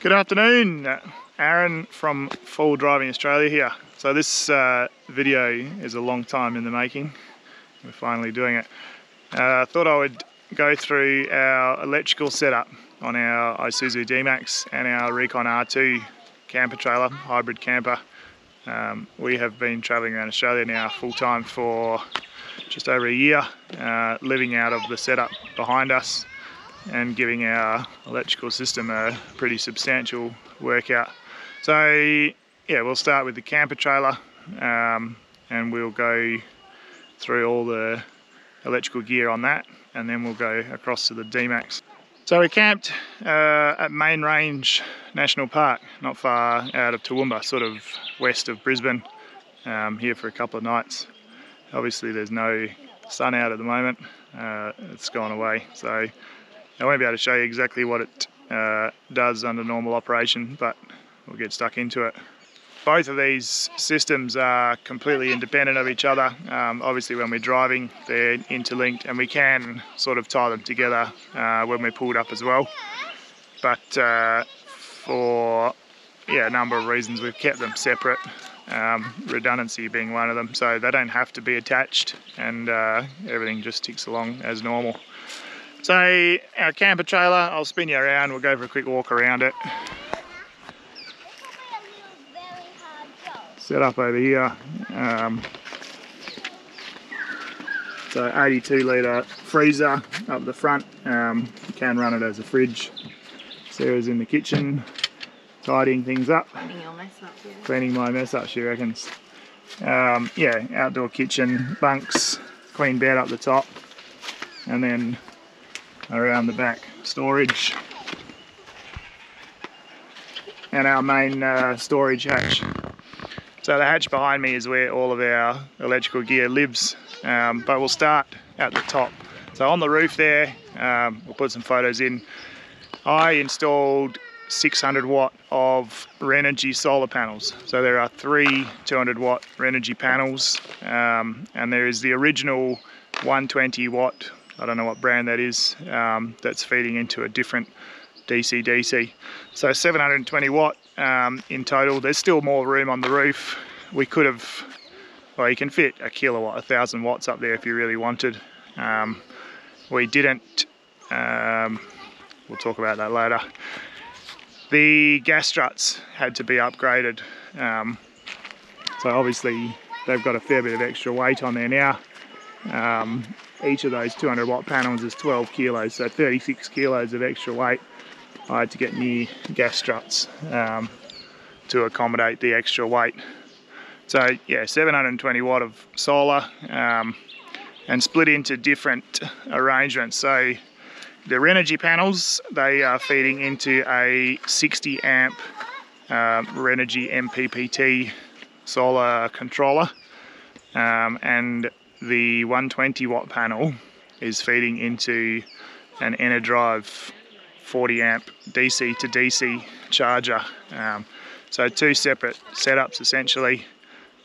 Good afternoon, Aaron from Full Driving Australia here. So this video is a long time in the making. We're finally doing it. I thought I would go through our electrical setup on our Isuzu Dmax and our Reconn R2 camper trailer, hybrid camper. We have been travelling around Australia now full time for just over a year, living out of the setup behind us and giving our electrical system a pretty substantial workout. So yeah, we'll start with the camper trailer and we'll go through all the electrical gear on that, and then we'll go across to the Dmax. So we camped at Main Range National Park, not far out of Toowoomba, sort of west of Brisbane, here for a couple of nights. Obviously there's no sun out at the moment, it's gone away, so I won't be able to show you exactly what it does under normal operation, but we'll get stuck into it. Both of these systems are completely independent of each other. Obviously when we're driving they're interlinked, and we can sort of tie them together when we're pulled up as well. But for a number of reasons we've kept them separate, redundancy being one of them, so they don't have to be attached, and everything just ticks along as normal. So our camper trailer, I'll spin you around, we'll go for a quick walk around it. Set up over here. So 82 litre freezer up the front. You can run it as a fridge. Sarah's in the kitchen, tidying things up. Cleaning your mess up, yeah. Cleaning my mess up, she reckons. Yeah, outdoor kitchen, bunks, queen bed up the top, and then around the back, storage, and our main storage hatch. So the hatch behind me is where all of our electrical gear lives, but we'll start at the top. So on the roof there, we'll put some photos in. I installed 600 watt of Renergy solar panels. So there are 3 200 watt Renergy panels, and there is the original 120 watt, I don't know what brand that is, that's feeding into a different DC-DC. So 720 watt in total. There's still more room on the roof. We could have, well, you can fit a kilowatt, 1000 watts up there if you really wanted. We didn't. We'll talk about that later. The gas struts had to be upgraded. So obviously they've got a fair bit of extra weight on there now. Each of those 200 watt panels is 12 kilos, so 36 kilos of extra weight. I had to get new gas struts to accommodate the extra weight. So yeah, 720 watt of solar, and split into different arrangements. So the Renergy panels, they are feeding into a 60 amp Renergy MPPT solar controller, and the 120 watt panel is feeding into an EnerDrive 40 amp DC to DC charger. So 2 separate setups essentially,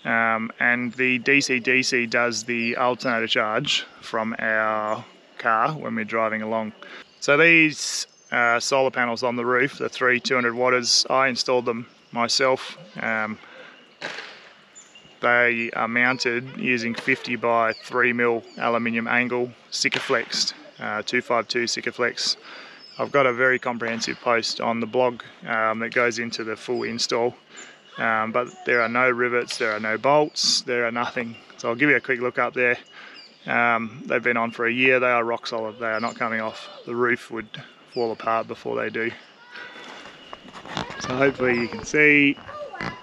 and the DC-DC does the alternator charge from our car when we're driving along. So these solar panels on the roof, the 3 200 watters, I installed them myself. They are mounted using 50 by 3mm aluminium angle Sikaflex, 252 Sikaflex. I've got a very comprehensive post on the blog that goes into the full install, but there are no rivets, there are no bolts, there are nothing. So I'll give you a quick look up there. They've been on for a year, they are rock solid, they are not coming off. The roof would fall apart before they do. So hopefully you can see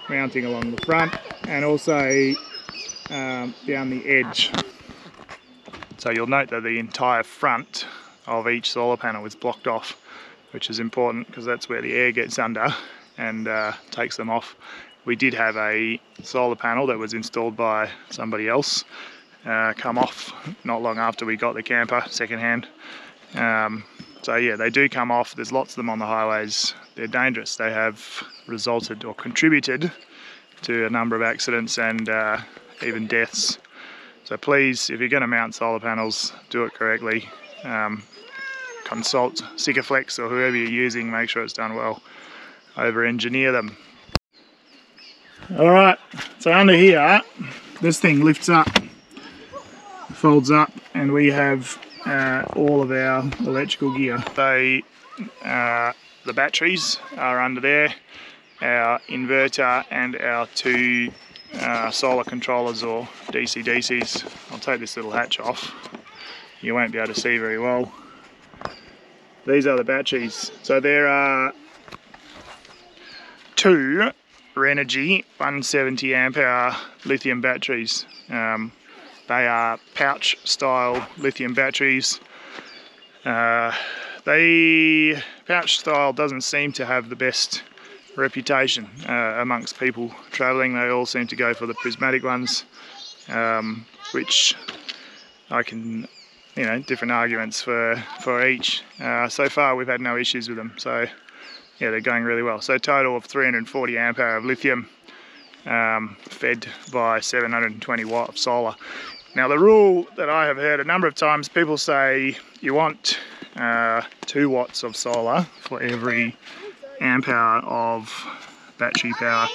mounting along the front and also down the edge. So you'll note that the entire front of each solar panel is blocked off, which is important because that's where the air gets under and takes them off. We did have a solar panel that was installed by somebody else come off not long after we got the camper secondhand. So yeah, they do come off. There's lots of them on the highways. They're dangerous. They have resulted or contributed to a number of accidents and even deaths. So please, if you're going to mount solar panels, do it correctly. Consult Sikaflex or whoever you're using, make sure it's done well. over-engineer them. Alright, so under here, this thing lifts up, folds up, and we have all of our electrical gear. So the batteries are under there, our inverter and our two solar controllers or DC-DCs. I'll take this little hatch off. You won't be able to see very well. These are the batteries. So there are two Renergy 170 amp hour lithium batteries. They are pouch style lithium batteries. The pouch style doesn't seem to have the best reputation amongst people travelling. They all seem to go for the prismatic ones, which I can, different arguments for each. So far we've had no issues with them, so yeah, they're going really well. So total of 340 amp hour of lithium, fed by 720 watt of solar. Now the rule that I have heard a number of times, people say you want 2 watts of solar for every amp hour of battery power,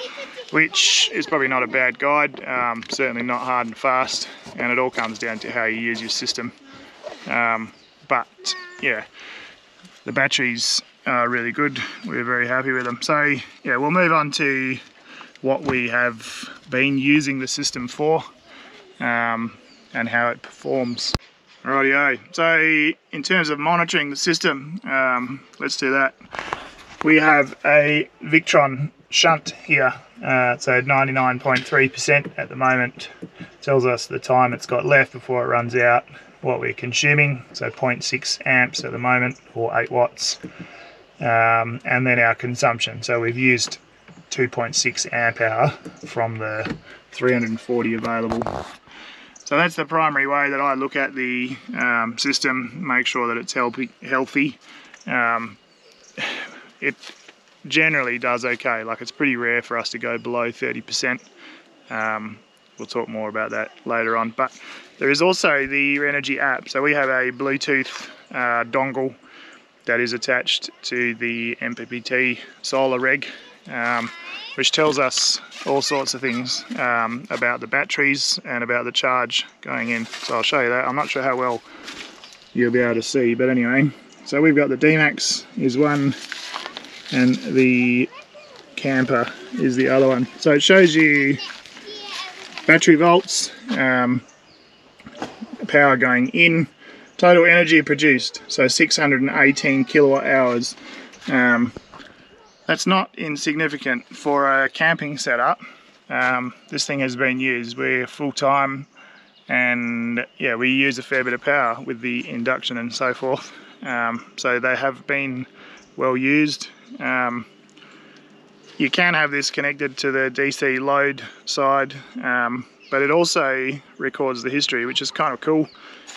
which is probably not a bad guide, certainly not hard and fast, and it all comes down to how you use your system. But yeah, the batteries are really good. We're very happy with them. So yeah, we'll move on to what we have been using the system for, and how it performs. Rightio, so in terms of monitoring the system, let's do that. We have a Victron shunt here, so 99.3% at the moment. Tells us the time it's got left before it runs out, what we're consuming, so 0.6 amps at the moment, or 8 watts, and then our consumption. So we've used 2.6 amp hour from the 340 available. So that's the primary way that I look at the system, make sure that it's healthy. It generally does okay, like it's pretty rare for us to go below 30%. We'll talk more about that later on. But there is also the Renergy app. So we have a Bluetooth dongle that is attached to the MPPT solar reg, which tells us all sorts of things about the batteries and about the charge going in. So I'll show you that. I'm not sure how well you'll be able to see, but anyway. So we've got the Dmax is one, and the Camper is the other one. So it shows you battery volts, power going in, total energy produced, so 618 kilowatt hours. That's not insignificant for a camping setup. This thing has been used. We're full-time, and yeah, we use a fair bit of power with the induction and so forth. So they have been well used. You can have this connected to the DC load side, but it also records the history, which is kind of cool.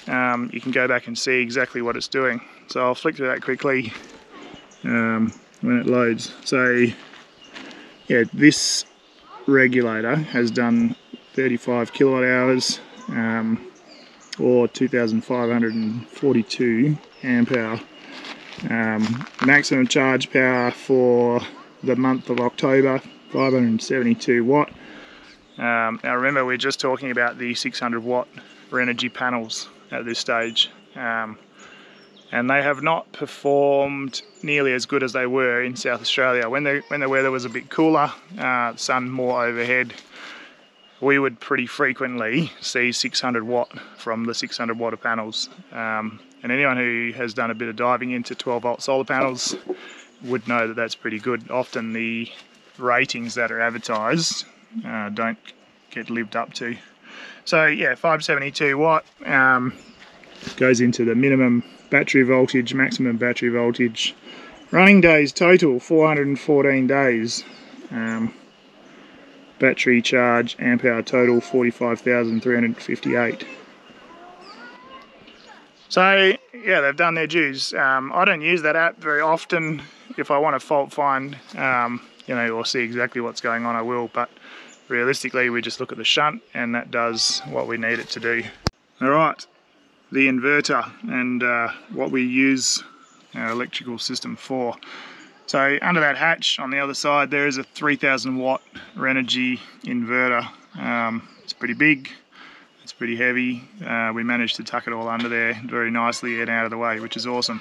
You can go back and see exactly what it's doing. So I'll flick through that quickly when it loads. So yeah, this regulator has done 35 kilowatt hours, or 2,542 amp hour. Maximum charge power for the month of October, 572 watt. Now remember, we're just talking about the 600 watt Renergy panels at this stage, and they have not performed nearly as good as they were in South Australia. When the weather was a bit cooler, sun more overhead, we would pretty frequently see 600 watt from the 600 watt panels. And anyone who has done a bit of diving into 12 volt solar panels would know that that's pretty good. Often the ratings that are advertised don't get lived up to. So yeah, 572 watt goes into the minimum battery voltage, maximum battery voltage. Running days total 414 days. Battery charge amp hour total 45,358. So yeah, they've done their dues. I don't use that app very often. If I want to fault find, or see exactly what's going on, I will. But realistically, we just look at the shunt, and that does what we need it to do. All right, the inverter and what we use our electrical system for. So under that hatch on the other side there is a 3000 watt Reconn inverter. It's pretty big, it's pretty heavy. We managed to tuck it all under there very nicely and out of the way, which is awesome.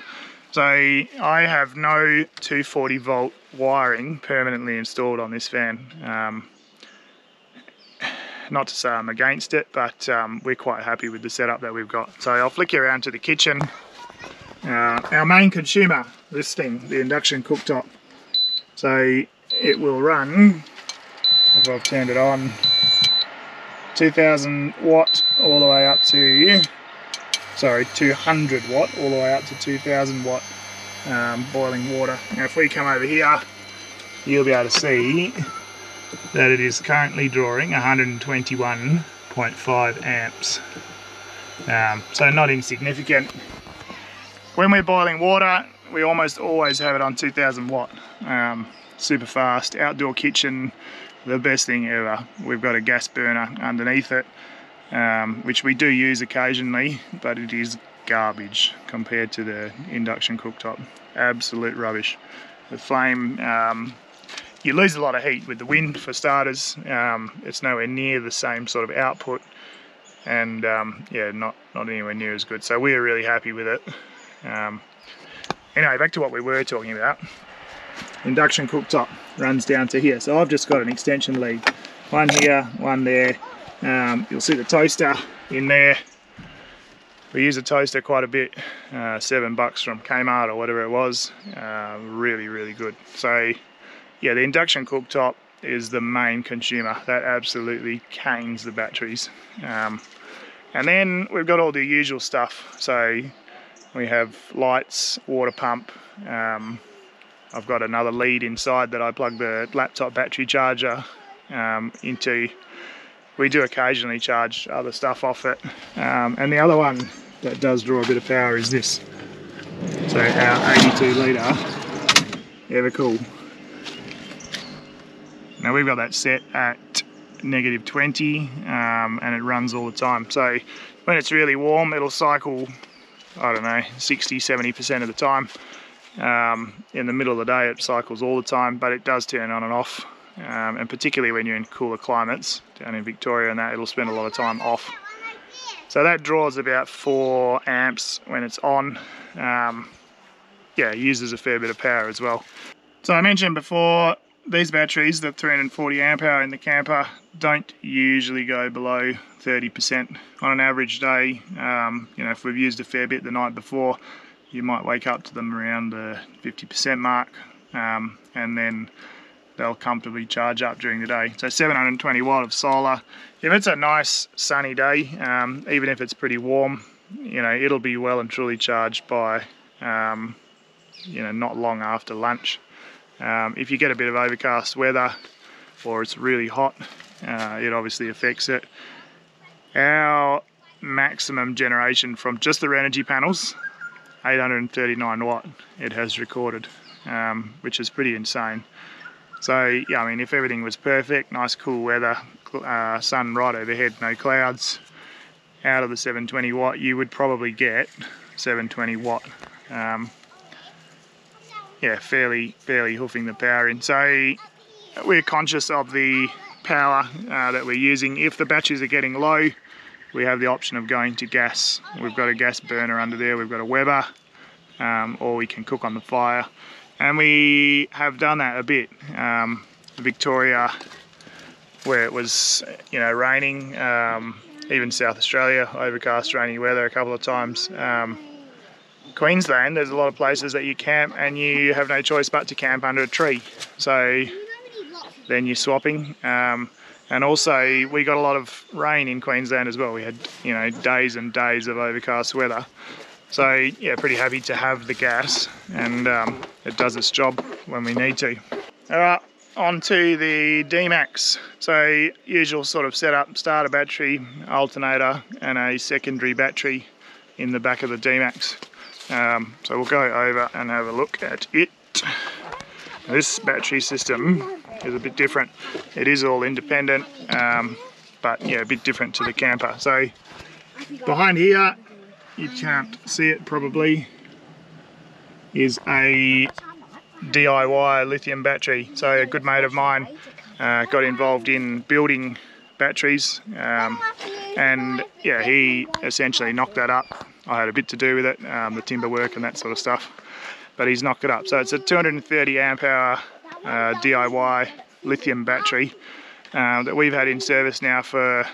So I have no 240 volt wiring permanently installed on this van. Not to say I'm against it, but we're quite happy with the setup that we've got. So I'll flick you around to the kitchen. Our main consumer, this thing, the induction cooktop. So it will run, if I've turned it on, 2000 watt all the way up to, sorry, 200 watt all the way up to 2000 watt boiling water. Now if we come over here, you'll be able to see that it is currently drawing 121.5 amps. So not insignificant. When we're boiling water, we almost always have it on 2000 watt. Super fast, outdoor kitchen, the best thing ever. We've got a gas burner underneath it, which we do use occasionally, but it is garbage compared to the induction cooktop. Absolute rubbish. The flame, you lose a lot of heat with the wind for starters. It's nowhere near the same sort of output, and yeah, not anywhere near as good. So we're really happy with it. Anyway, back to what we were talking about. Induction cooktop runs down to here. So I've just got an extension lead. One here, one there. You'll see the toaster in there. We use a toaster quite a bit. $7 from Kmart or whatever it was. Really, really good. So yeah, the induction cooktop is the main consumer. That absolutely canes the batteries. And then we've got all the usual stuff. So we have lights, water pump. I've got another lead inside that I plug the laptop battery charger into. We do occasionally charge other stuff off it. And the other one that does draw a bit of power is this. So our 82 litre Evercool. Now we've got that set at -20 and it runs all the time. So when it's really warm, it'll cycle, I don't know, 60-70% of the time. In the middle of the day it cycles all the time, but it does turn on and off, and particularly when you're in cooler climates down in Victoria and that, it'll spend a lot of time off. So that draws about 4 amps when it's on. Yeah, it uses a fair bit of power as well. So I mentioned before, these batteries, the 340 amp hour in the camper, don't usually go below 30% on an average day. You know, if we've used a fair bit the night before, you might wake up to them around the 50% mark, and then they'll comfortably charge up during the day. So 720 watt of solar. If it's a nice sunny day, even if it's pretty warm, you know, it'll be well and truly charged by, you know, not long after lunch. If you get a bit of overcast weather or it's really hot, it obviously affects it. Our maximum generation from just the Reconn panels, 839 watt it has recorded, which is pretty insane. So yeah, I mean, if everything was perfect, nice cool weather, sun right overhead, no clouds, out of the 720 watt you would probably get 720 watt. Yeah, fairly hoofing the power in. So we're conscious of the power that we're using. If the batteries are getting low, we have the option of going to gas. We've got a gas burner under there, we've got a Weber, or we can cook on the fire. And we have done that a bit. Victoria, where it was, you know, raining, even South Australia, overcast, rainy weather a couple of times. Queensland, there's a lot of places that you camp and you have no choice but to camp under a tree. So then you're swapping. And also we got a lot of rain in Queensland as well. We had, you know, days and days of overcast weather. So yeah, pretty happy to have the gas, and it does its job when we need to. Alright, on to the Dmax. So usual sort of setup, starter battery, alternator and a secondary battery in the back of the Dmax. So we'll go over and have a look at it. This battery system is a bit different. It is all independent, but yeah, a bit different to the camper. So behind here, you can't see it probably, is a DIY lithium battery. So a good mate of mine got involved in building batteries, and yeah, he essentially knocked that up. I had a bit to do with it, the timber work and that sort of stuff, but he's knocked it up. So it's a 230 amp hour DIY lithium battery that we've had in service now for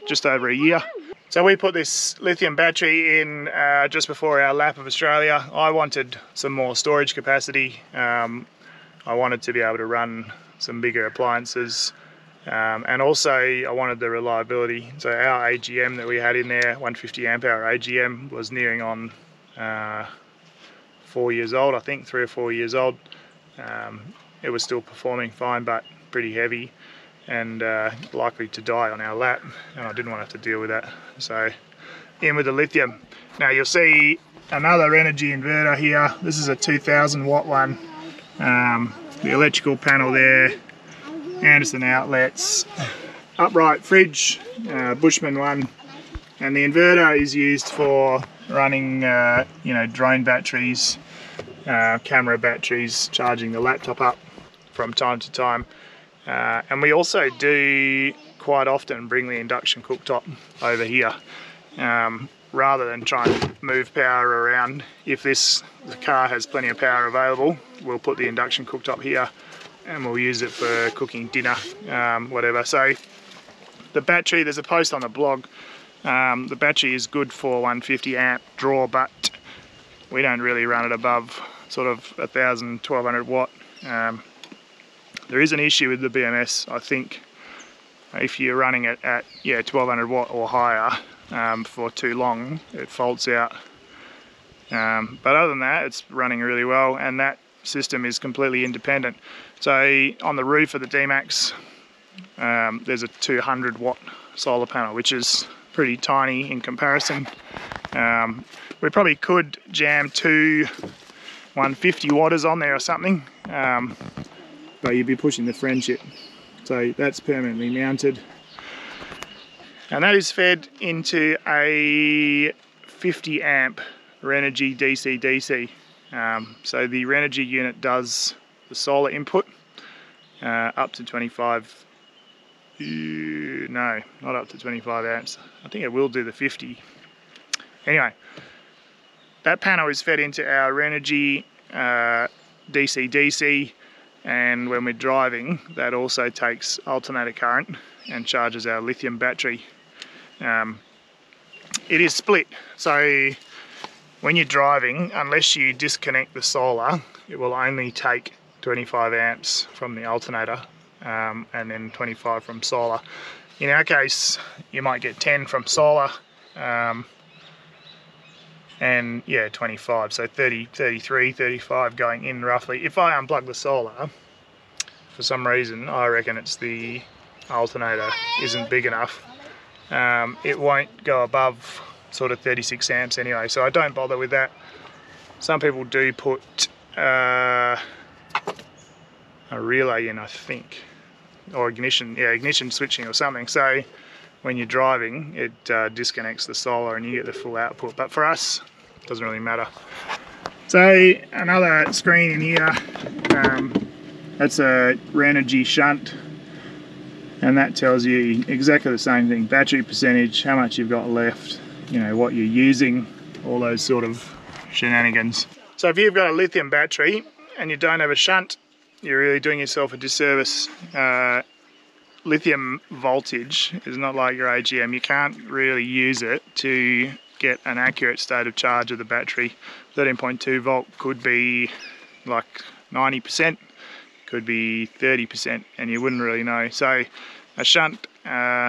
just over a year. So we put this lithium battery in just before our lap of Australia. I wanted some more storage capacity. I wanted to be able to run some bigger appliances, and also I wanted the reliability. So our AGM that we had in there, 150 amp hour AGM, was nearing on 4 years old, I think, 3 or 4 years old. It was still performing fine, but pretty heavy and likely to die on our lap, and I didn't want to have to deal with that. So in with the lithium. Now you'll see another energy inverter here. This is a 2000 watt one. The electrical panel there, Anderson outlets, upright fridge, Bushman one, and the inverter is used for running you know, drone batteries, camera batteries, charging the laptop up from time to time. And we also do quite often bring the induction cooktop over here, rather than try and move power around. If the car has plenty of power available, we'll put the induction cooktop here and we'll use it for cooking dinner, whatever. So the battery, there's a post on the blog, the battery is good for 150 amp draw, but we don't really run it above sort of 1000, 1200 watt. There is an issue with the BMS, I think. If you're running it at 1200 watt or higher for too long, it faults out. But other than that, it's running really well, and that system is completely independent. So on the roof of the Dmax, there's a 200 watt solar panel, which is pretty tiny in comparison. We probably could jam 2 150 watters on there or something, but you'd be pushing the friendship. So that's permanently mounted, and that is fed into a 50 amp Renergy DC-DC. So the Renergy unit does the solar input up to 25, no, not up to 25 amps. I think it will do the 50. Anyway, that panel is fed into our Renergy DC-DC, and when we're driving, that also takes alternator current and charges our lithium battery. It is split, so when you're driving, unless you disconnect the solar, it will only take 25 amps from the alternator, and then 25 from solar. In our case, you might get 10 from solar, and yeah, 25, so 30, 33, 35 going in roughly. If I unplug the solar, for some reason, I reckon it's the alternator isn't big enough, it won't go above sort of 36 amps anyway, so I don't bother with that. Some people do put a relay in, I think, or ignition switching or something, so when you're driving, it disconnects the solar and you get the full output. But for us, it doesn't really matter. So another screen in here, that's a Renergy shunt, and that tells you exactly the same thing: battery percentage, how much you've got left, you know, what you're using, all those sort of shenanigans. So if you've got a lithium battery and you don't have a shunt, you're really doing yourself a disservice. Lithium voltage is not like your AGM. You can't really use it to get an accurate state of charge of the battery. 13.2 volt could be like 90%, could be 30%, and you wouldn't really know. So a shunt,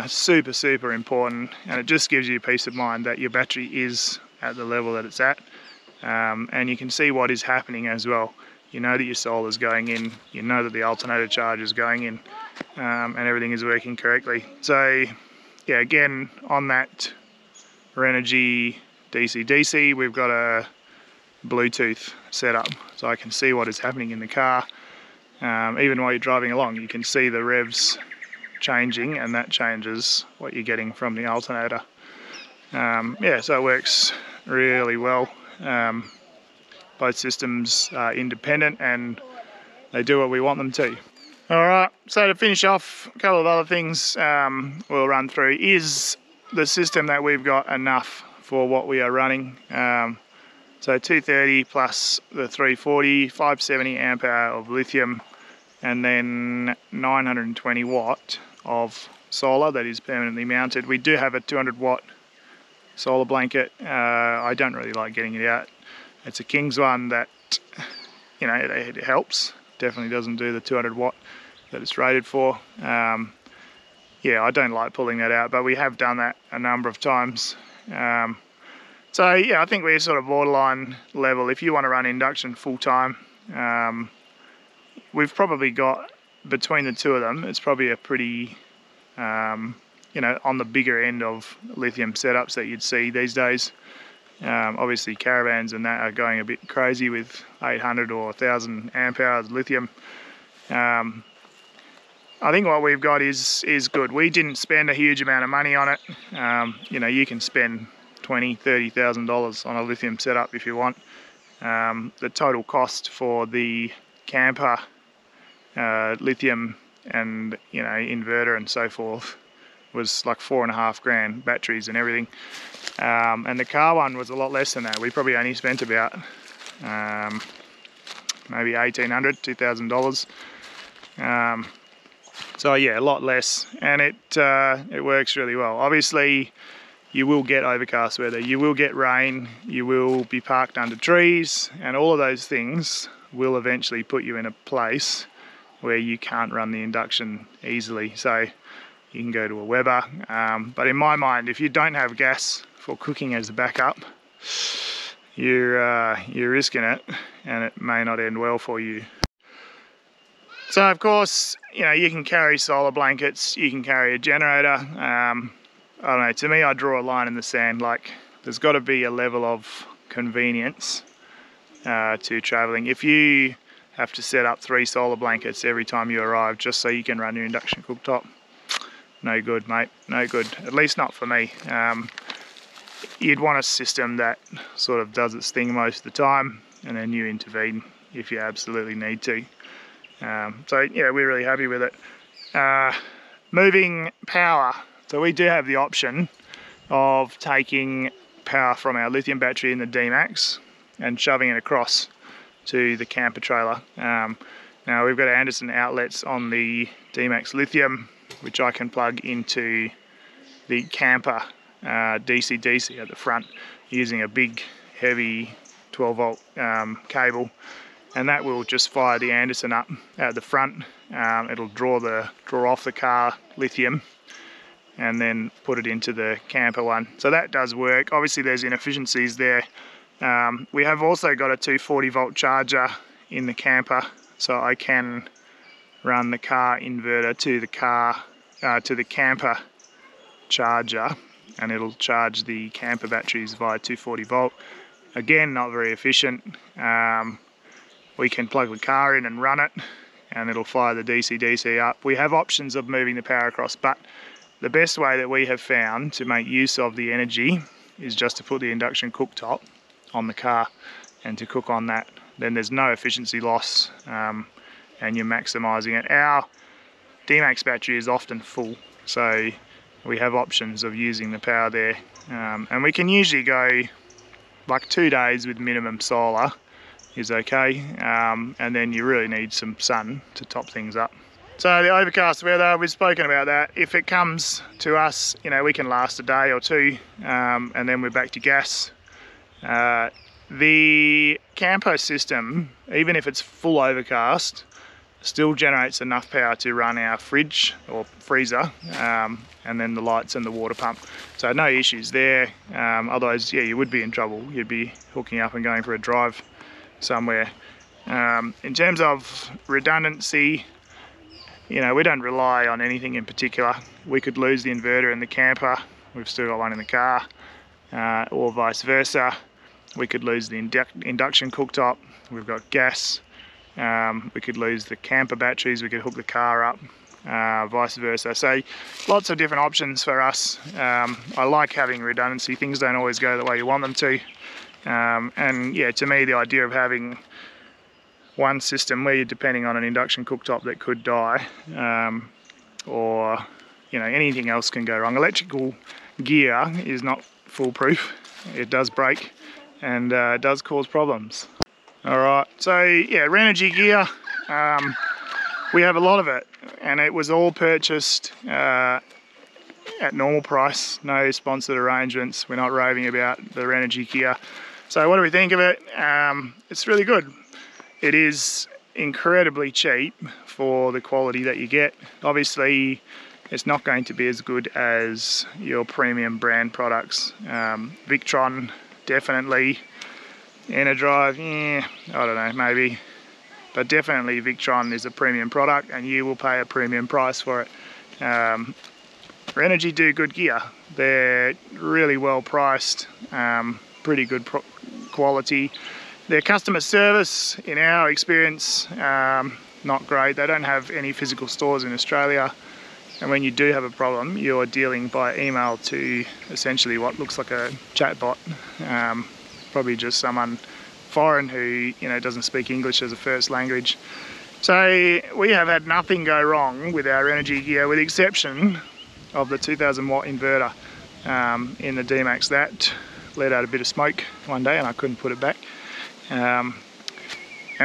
super important, and it just gives you peace of mind that your battery is at the level that it's at, and you can see what is happening as well. You know that your solar is going in, you know that the alternator charge is going in, and everything is working correctly. So yeah, again, on that Renergy DC-DC, we've got a Bluetooth setup, so I can see what is happening in the car. Even while you're driving along, you can see the revs changing, and that changes what you're getting from the alternator. Yeah, so it works really well. Both systems are independent, and they do what we want them to. Alright, so to finish off, a couple of other things we'll run through. Is the system that we've got enough for what we are running? So 230 plus the 340, 570 amp hour of lithium, and then 920 watt of solar that is permanently mounted. We do have a 200 watt solar blanket. I don't really like getting it out. It's a King's one that, you know, it helps. Definitely doesn't do the 200 watt that it's rated for. Yeah, I don't like pulling that out, but we have done that a number of times. So yeah, I think we're sort of borderline level. If you want to run induction full time, we've probably got, between the two of them, it's probably a pretty, you know, on the bigger end of lithium setups that you'd see these days. Obviously caravans and that are going a bit crazy with 800 or 1000 amp hours lithium. I think what we've got is good. We didn't spend a huge amount of money on it. You know, you can spend $20,000–$30,000 on a lithium setup if you want. The total cost for the camper, lithium and, you know, inverter and so forth was like 4.5 grand, batteries and everything. And the car one was a lot less than that. We probably only spent about maybe $1,800, $2,000. So yeah, a lot less, and it works really well. Obviously, you will get overcast weather, you will get rain, you will be parked under trees, and all of those things will eventually put you in a place where you can't run the induction easily. So you can go to a Weber, but in my mind, if you don't have gas for cooking as a backup, you're risking it, and it may not end well for you. So of course, you know, you can carry solar blankets, you can carry a generator. I don't know, to me, I draw a line in the sand. Like, there's got to be a level of convenience to traveling. If you have to set up 3 solar blankets every time you arrive just so you can run your induction cooktop, no good, mate, no good. At least not for me. You'd want a system that sort of does its thing most of the time, and then you intervene if you absolutely need to. So yeah, we're really happy with it. Moving power. So we do have the option of taking power from our lithium battery in the Dmax and shoving it across to the camper trailer. Now we've got Anderson outlets on the Dmax lithium, which I can plug into the camper DC-DC at the front using a big heavy 12 volt cable, and that will just fire the Anderson up at the front. It'll draw off the car lithium and then put it into the camper one. So that does work. Obviously there's inefficiencies there. We have also got a 240 volt charger in the camper, so I can run the car inverter to the camper charger, and it'll charge the camper batteries via 240 volt. Again, not very efficient. We can plug the car in and run it, and it'll fire the DC-DC up. We have options of moving the power across, but the best way that we have found to make use of the energy is just to put the induction cooktop on the car and to cook on that. Then there's no efficiency loss, and you're maximising it. Our Dmax battery is often full, so we have options of using the power there, and we can usually go like 2 days with minimum solar is okay, and then you really need some sun to top things up. So the overcast weather, we've spoken about that. If it comes to us, you know, we can last a day or two, and then we're back to gas. The camper system, even if it's full overcast, still generates enough power to run our fridge or freezer, and then the lights and the water pump. So no issues there. Otherwise, yeah, you would be in trouble. You'd be hooking up and going for a drive somewhere. In terms of redundancy, you know, we don't rely on anything in particular. We could lose the inverter in the camper, we've still got one in the car, or vice versa. We could lose the induction cooktop, we've got gas. We could lose the camper batteries, we could hook the car up, vice versa. So lots of different options for us. I like having redundancy. Things don't always go the way you want them to. And yeah, to me, the idea of having one system where you're depending on an induction cooktop that could die, or you know, anything else can go wrong. Electrical gear is not foolproof. It does break, and it does cause problems. Alright, so yeah, Renergy gear, we have a lot of it, and it was all purchased at normal price, no sponsored arrangements. We're not raving about the Renergy gear. So what do we think of it? It's really good. It is incredibly cheap for the quality that you get. Obviously, it's not going to be as good as your premium brand products. Victron, definitely. Enerdrive, I don't know, maybe. But definitely Victron is a premium product, and you will pay a premium price for it. Renergy do good gear. They're really well priced, pretty good quality. Their customer service, in our experience, not great. They don't have any physical stores in Australia. And when you do have a problem, you're dealing by email to essentially what looks like a chatbot. Probably just someone foreign who, you know, doesn't speak English as a first language. So we have had nothing go wrong with our Renergy gear, with the exception of the 2000 watt inverter in the Dmax. That let out a bit of smoke one day and I couldn't put it back. And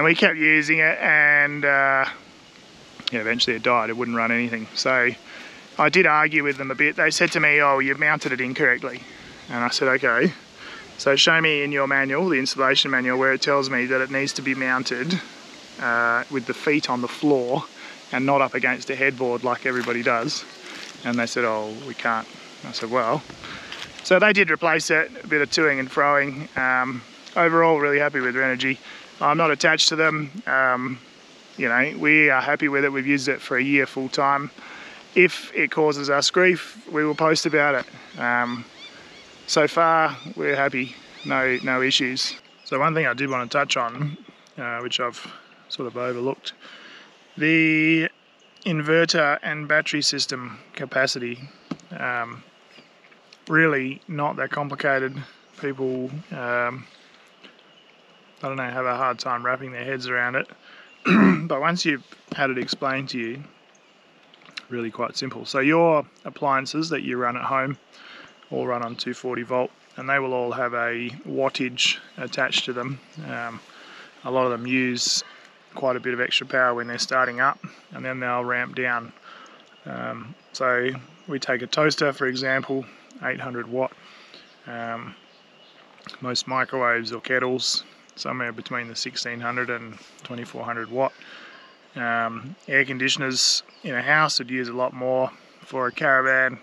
we kept using it, and yeah, eventually it died. It wouldn't run anything. So I did argue with them a bit. They said to me, oh, you've mounted it incorrectly. And I said, okay. So show me in your manual, the installation manual, where it tells me that it needs to be mounted with the feet on the floor and not up against a headboard like everybody does. And they said, oh, we can't. I said, well. So they did replace it, a bit of toing and froing. Overall, really happy with Renergy. I'm not attached to them. You know, we are happy with it. We've used it for a year full time. If it causes us grief, we will post about it. So far, we're happy, no issues. So one thing I did want to touch on, which I've sort of overlooked, the inverter and battery system capacity, really not that complicated. People, I don't know, have a hard time wrapping their heads around it. But once you've had it explained to you, really quite simple. So your appliances that you run at home all run on 240 volt, and they will all have a wattage attached to them. A lot of them use quite a bit of extra power when they're starting up, and then they'll ramp down. So we take a toaster, for example, 800 watt. Most microwaves or kettles, somewhere between the 1600 and 2400 watt. Air conditioners in a house would use a lot more. For a caravan,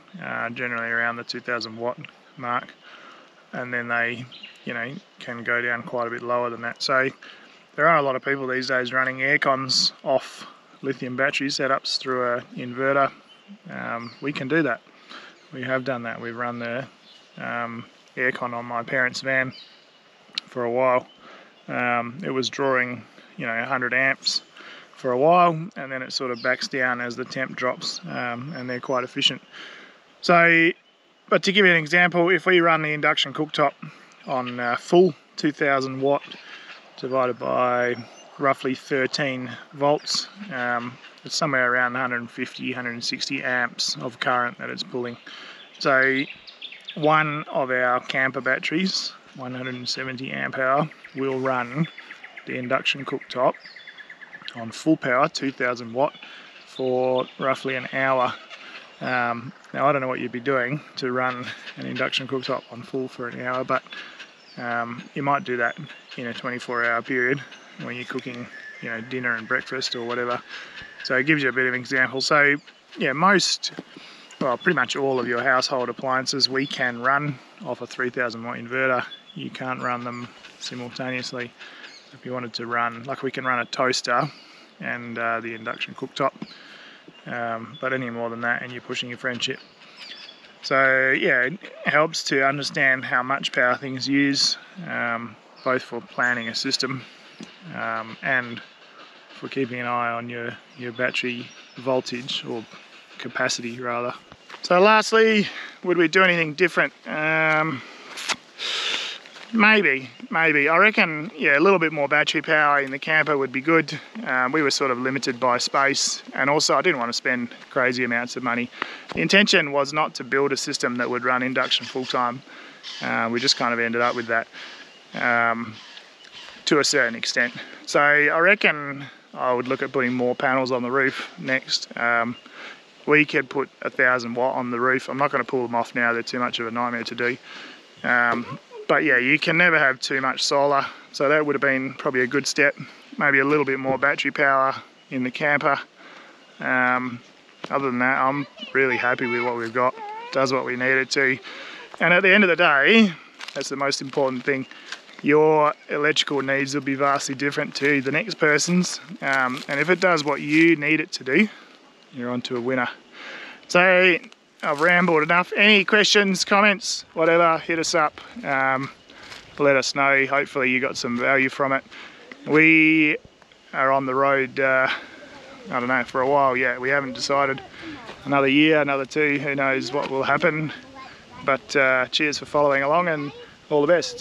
generally around the 2000 watt mark, and then they, you know, can go down quite a bit lower than that. So there are a lot of people these days running air cons off lithium battery setups through an inverter. We can do that. We have done that. We've run the air con on my parents' van for a while. It was drawing, you know, 100 amps for a while, and then it sort of backs down as the temp drops, and they're quite efficient. So, but to give you an example, if we run the induction cooktop on full 2000 watt divided by roughly 13 volts, it's somewhere around 150, 160 amps of current that it's pulling. So one of our camper batteries, 170 amp hour, will run the induction cooktop on full power, 2000 watt, for roughly an hour. Now I don't know what you'd be doing to run an induction cooktop on full for an hour, but you might do that in a 24-hour period when you're cooking, you know, dinner and breakfast or whatever. So it gives you a bit of an example. So yeah, pretty much all of your household appliances we can run off a 3000 watt inverter. You can't run them simultaneously. If you wanted to run, like we can run a toaster and the induction cooktop, but any more than that and you're pushing your friendship. So yeah, it helps to understand how much power things use, both for planning a system and for keeping an eye on your battery voltage, or capacity rather. So lastly, would we do anything different? Maybe. I reckon, yeah, a little bit more battery power in the camper would be good. We were sort of limited by space, and also I didn't want to spend crazy amounts of money. The intention was not to build a system that would run induction full time. We just kind of ended up with that to a certain extent. So I reckon I would look at putting more panels on the roof next. We could put 1,000 watt on the roof. I'm not going to pull them off now, they're too much of a nightmare to do. But yeah, you can never have too much solar, so that would have been probably a good step. Maybe a little bit more battery power in the camper. Other than that, I'm really happy with what we've got. It does what we need it to. And at the end of the day, that's the most important thing. Your electrical needs will be vastly different to the next person's. And if it does what you need it to do, you're on to a winner. So I've rambled enough. Any questions, comments, whatever, hit us up. Let us know. Hopefully you got some value from it. We are on the road, I don't know, for a while yet. We haven't decided. Another year, another 2, who knows what will happen. But cheers for following along, and all the best.